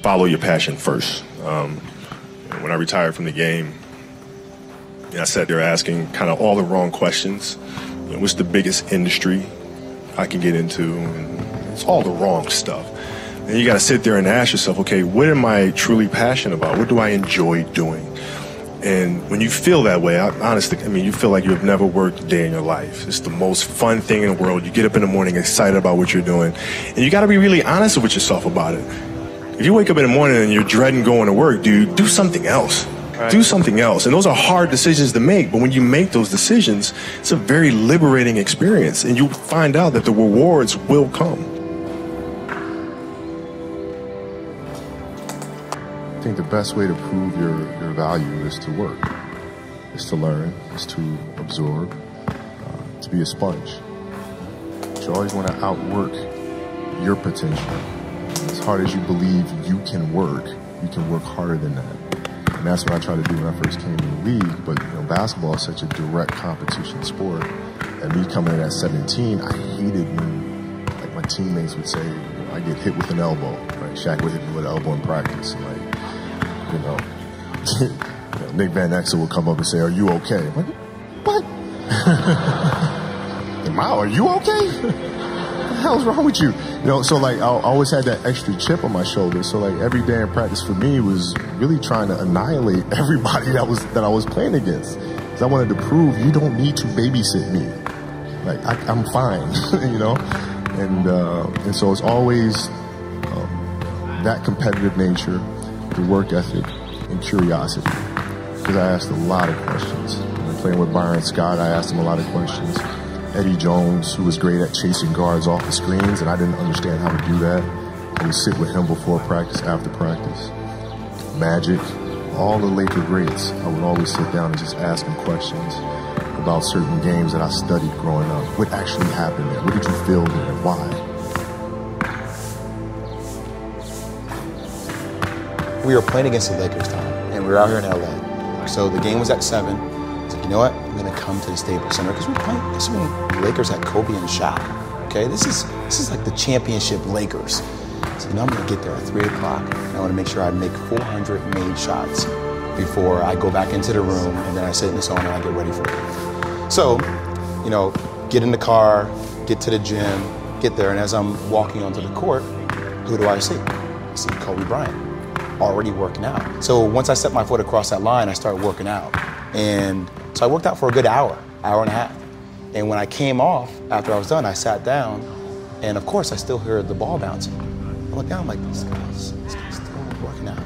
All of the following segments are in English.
follow your passion first. When I retired from the game, I sat there asking kind of all the wrong questions. What's the biggest industry I can get into? And it's all the wrong stuff. And you got to sit there and ask yourself, okay, what am I truly passionate about? What do I enjoy doing? And when you feel that way, honestly, you feel like you have never worked a day in your life. It's the most fun thing in the world. You get up in the morning excited about what you're doing. And you got to be really honest with yourself about it. If you wake up in the morning and you're dreading going to work, dude, do something else. Right. Do something else. And those are hard decisions to make. But when you make those decisions, it's a very liberating experience. And you find out that the rewards will come. I think the best way to prove your value is to work, is to learn, is to absorb, to be a sponge. But you always want to outwork your potential. As hard as you believe you can work harder than that. And that's what I tried to do when I first came in the league. But basketball is such a direct competition sport. And me coming in at 17, I hated when my teammates would say, I get hit with an elbow. Right? Shaq would hit me with an elbow in practice. And Nick Van Exel would come up and say, are you okay? I'm like, what? Are you okay? What the hell's wrong with you? So I always had that extra chip on my shoulder. So every day in practice for me was really trying to annihilate everybody that I was playing against. Because I wanted to prove you don't need to babysit me. I'm fine, And so it's always that competitive nature, the work ethic, and curiosity. Because I asked a lot of questions. When playing with Byron Scott, I asked him a lot of questions. Eddie Jones, who was great at chasing guards off the screens, and I didn't understand how to do that. I would sit with him before practice, after practice. Magic, all the Laker greats, I would always sit down and just ask them questions about certain games that I studied growing up. What actually happened there? What did you feel there? Why? We were playing against the Lakers, Tom, and we were out here in LA. So the game was at 7. I was like, you know what? I'm gonna come to the Staples Center because we're playing. This is when the Lakers had Kobe and Shaq. Okay, this is like the championship Lakers. So I'm gonna get there at 3 o'clock, and I want to make sure I make 400 made shots before I go back into the room, and then I sit in the sauna and I get ready for it. So, get in the car, get to the gym, get there, and as I'm walking onto the court, who do I see? I see Kobe Bryant, already working out. So once I set my foot across that line, I started working out. And so I worked out for a good hour and a half. And when I came off, after I was done, I sat down, and of course I still heard the ball bouncing. I looked down, I'm like, this guy's still working out.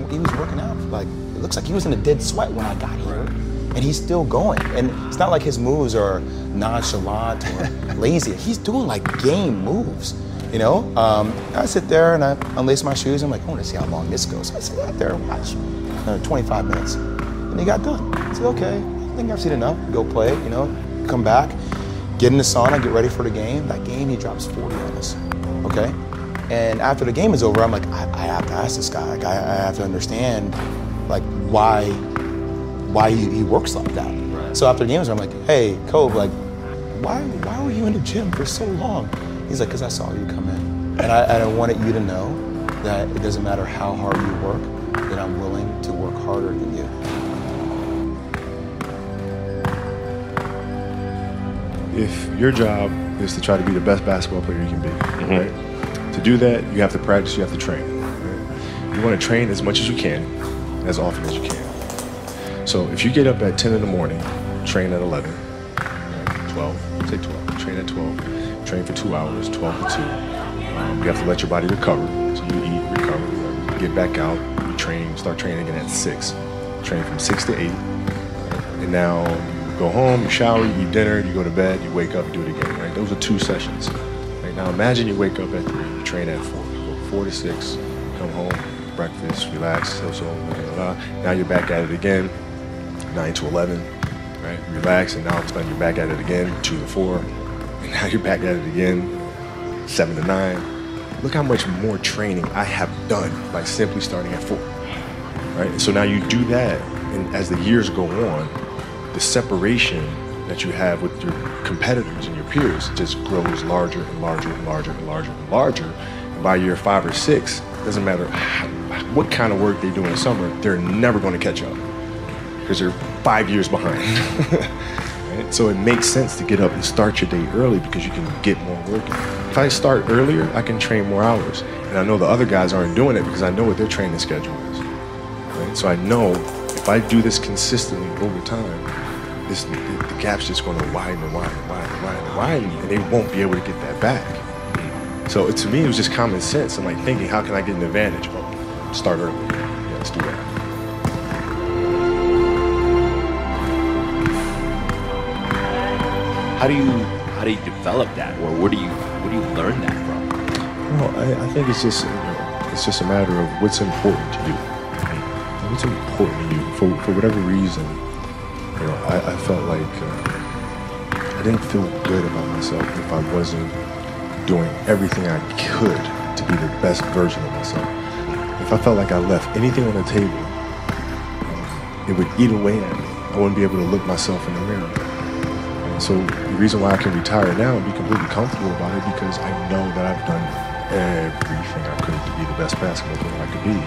He was working out, it looks like he was in a dead sweat when I got here. And he's still going. And it's not like his moves are nonchalant or lazy. He's doing game moves. I sit there and I unlace my shoes. I'm like, I want to see how long this goes. So I sit out there and watch 25 minutes. And he got done. I said, okay, I think I've seen enough. Go play, come back, get in the sauna, get ready for the game. That game, he drops 40 on us, okay? And after the game is over, I'm like, I have to ask this guy. I have to understand, why he works like that. Right. So after the game is over, I'm like, hey, Kobe, why were you in the gym for so long? He's like, because I saw you come in. And I wanted you to know that it doesn't matter how hard you work, that I'm willing to work harder than you. If your job is to try to be the best basketball player you can be, right? To do that, you have to practice, you have to train. Right? You want to train as much as you can, as often as you can. So if you get up at 10 in the morning, train at 11, right? 12, say 12, train at 12. Train for 2 hours, 12 to 2. You have to let your body recover. So you eat, recover, get back out, you train, start training again at 6. Train from 6 to 8. And now you go home, you shower, you eat dinner, you go to bed, you wake up, you do it again. Right? Those are 2 sessions. Right? Now imagine you wake up at 3, you train at 4. You go 4 to 6, come home, breakfast, relax, now you're back at it again, 9 to 11. Right? Relax, and now you're back at it again, 2 to 4. And now you're back at it again, 7 to 9. Look how much more training I have done by simply starting at 4. Right? So now you do that, and as the years go on, the separation that you have with your competitors and your peers just grows larger and larger and larger and larger and larger. And by year 5 or 6, doesn't matter what kind of work they do in the summer, they're never going to catch up because they're 5 years behind. Right? So it makes sense to get up and start your day early because you can get more work in. If I start earlier, I can train more hours. And I know the other guys aren't doing it because I know what their training schedule is. Right? So I know if I do this consistently over time, the gap's just going to widen and widen and widen and widen and widen, and they won't be able to get that back. So to me, it was just common sense. I'm like thinking, how can I get an advantage? Oh, start early. Yeah, let's do that. How do you develop that, or where do you learn that from? Well, I think it's just it's just a matter of what's important to you. What's important to you for whatever reason. I felt like I didn't feel good about myself if I wasn't doing everything I could to be the best version of myself. If I felt like I left anything on the table, it would eat away at me. I wouldn't be able to look myself in the mirror. And so the reason why I can retire now and be completely comfortable about it because I know that I've done everything I could to be the best basketball player I could be.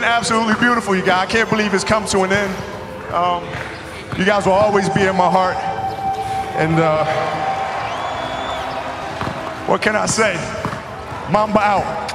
Absolutely beautiful, you guys. I can't believe it's come to an end. You guys will always be in my heart. And what can I say? Mamba out.